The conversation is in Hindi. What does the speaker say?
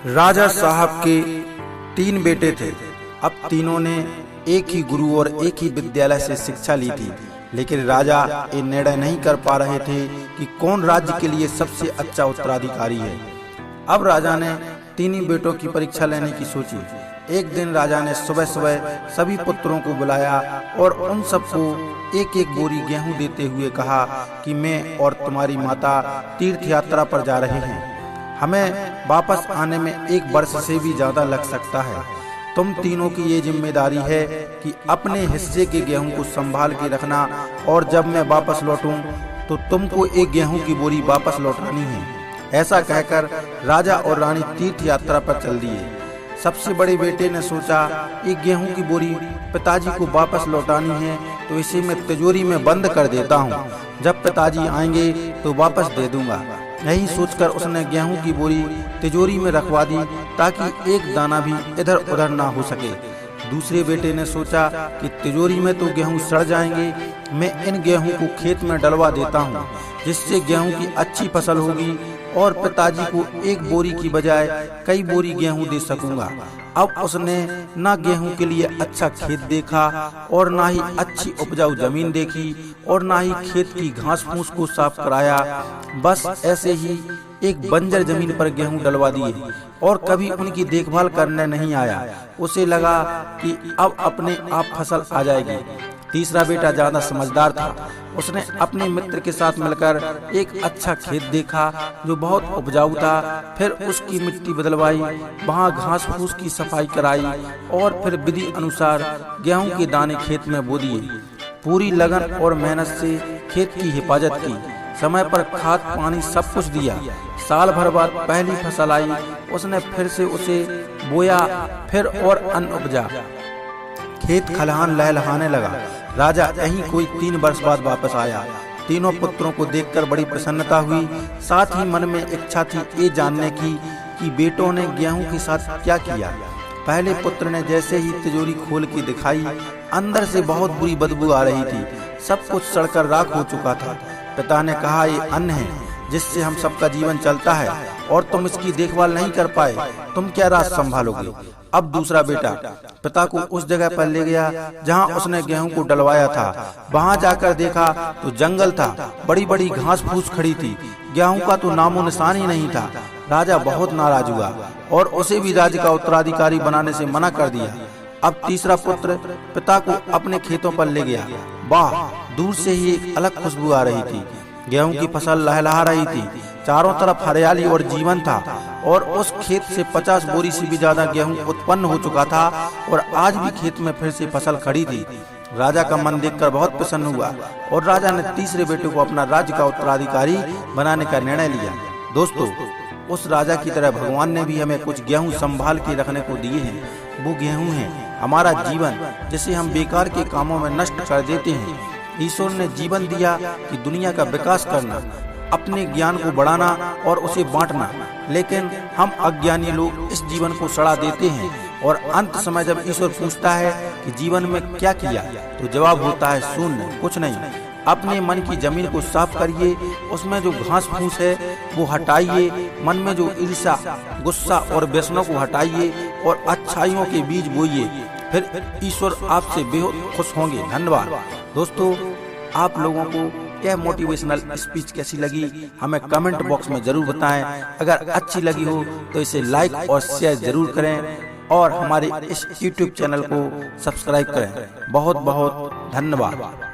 राजा साहब के 3 बेटे थे। अब तीनों ने एक ही गुरु और एक ही विद्यालय से शिक्षा ली थी, लेकिन राजा ये निर्णय नहीं कर पा रहे थे कि कौन राज्य के लिए सबसे अच्छा उत्तराधिकारी है। अब राजा ने तीनों बेटों की परीक्षा लेने की सोची। एक दिन राजा ने सुबह सुबह सभी पुत्रों को बुलाया और उन सबको एक एक बोरी गेहूं देते हुए कहा कि मैं और तुम्हारी माता तीर्थ यात्रा पर जा रहे हैं। हमें वापस आने में 1 वर्ष से भी ज्यादा लग सकता है। तुम तीनों की ये जिम्मेदारी है कि अपने हिस्से के गेहूं को संभाल के रखना, और जब मैं वापस लौटूं तो तुमको 1 गेहूं की बोरी वापस लौटानी है। ऐसा कहकर राजा और रानी तीर्थ यात्रा पर चल दिए। सबसे बड़े बेटे ने सोचा, 1 गेहूं की बोरी पिताजी को वापस लौटानी है तो इसे मैं तिजोरी में बंद कर देता हूँ। जब पिताजी आएंगे तो वापस दे दूंगा। यही सोचकर उसने गेहूं की बोरी तिजोरी में रखवा दी ताकि एक दाना भी इधर उधर ना हो सके। दूसरे बेटे ने सोचा कि तिजोरी में तो गेहूं सड़ जाएंगे, मैं इन गेहूं को खेत में डलवा देता हूं, जिससे गेहूं की अच्छी फसल होगी और पिताजी को 1 बोरी की बजाय कई बोरी गेहूं दे सकूंगा। अब उसने ना गेहूं के लिए अच्छा खेत देखा और ना ही अच्छी उपजाऊ जमीन देखी और ना ही खेत की घास फूस को साफ कराया। बस ऐसे ही एक बंजर जमीन पर गेहूं डलवा दिए और कभी उनकी देखभाल करने नहीं आया। उसे लगा कि अब अपने आप फसल आ जाएगी। तीसरा बेटा ज्यादा समझदार था। उसने अपने मित्र के साथ मिलकर एक अच्छा खेत देखा जो बहुत उपजाऊ था। फिर उसकी मिट्टी बदलवाई, वहां घास फूस की सफाई कराई और फिर विधि अनुसार गेहूं के दाने खेत में बो दिए। पूरी लगन और मेहनत से खेत की हिफाजत की, समय पर खाद पानी सब कुछ दिया। साल भर बाद पहली फसल आई। उसने फिर से उसे बोया, फिर और अन्न उपजा। खेत खलिहान लहलहाने लगा। राजा यहीं कोई 3 वर्ष बाद वापस आया। तीनों पुत्रों को देखकर बड़ी प्रसन्नता हुई। साथ ही मन में इच्छा थी ये जानने की कि बेटों ने गेहूं के साथ क्या किया। पहले पुत्र ने जैसे ही तिजोरी खोल के दिखाई, अंदर से बहुत बुरी बदबू आ रही थी। सब कुछ सड़कर राख हो चुका था। पिता ने कहा, ये अन्न है जिससे हम सबका जीवन चलता है और तुम इसकी देखभाल नहीं कर पाए, तुम क्या राज संभालोगे। अब दूसरा बेटा पिता को उस जगह पर ले गया जहां उसने गेहूं को डलवाया था। वहां जाकर देखा तो जंगल था, बड़ी बड़ी घास फूस खड़ी थी, गेहूं का तो नामो निशान ही नहीं था। राजा बहुत नाराज हुआ और उसे भी राज्य का उत्तराधिकारी बनाने से मना कर दिया। अब तीसरा पुत्र पिता को अपने खेतों पर ले गया। वाह, दूर से ही एक अलग खुशबू आ रही थी। गेहूं की फसल लहलहा रही थी, चारों तरफ हरियाली और जीवन था और उस खेत से 50 बोरी से भी ज्यादा गेहूं उत्पन्न हो चुका था और आज भी खेत में फिर से फसल खड़ी थी। राजा का मन देखकर बहुत प्रसन्न हुआ और राजा ने तीसरे बेटे को अपना राज्य का उत्तराधिकारी बनाने का निर्णय लिया। दोस्तों, उस राजा की तरह भगवान ने भी हमें कुछ गेहूं संभाल के रखने को दिए हैं। वो गेहूं है हमारा जीवन, जिसे हम बेकार के कामों में नष्ट कर देते हैं। ईश्वर ने जीवन दिया कि दुनिया का विकास करना, अपने ज्ञान को बढ़ाना और उसे बांटना, लेकिन हम अज्ञानी लोग इस जीवन को सड़ा देते हैं और अंत समय जब ईश्वर पूछता है कि जीवन में क्या किया, तो जवाब होता है शून्य, कुछ नहीं। अपने मन की जमीन को साफ करिए, उसमें जो घास फूस है वो हटाइए, मन में जो ईर्ष्या, गुस्सा और व्यसनों को हटाइए और अच्छाइयों के बीज बोइए, फिर ईश्वर आपसे बेहद खुश होंगे। धन्यवाद। दोस्तों, आप लोगों को यह मोटिवेशनल स्पीच कैसी लगी हमें कमेंट बॉक्स में जरूर बताएं। अगर अच्छी लगी हो तो इसे लाइक और शेयर जरूर करें और हमारे इस YouTube चैनल को सब्सक्राइब करें। बहुत बहुत धन्यवाद।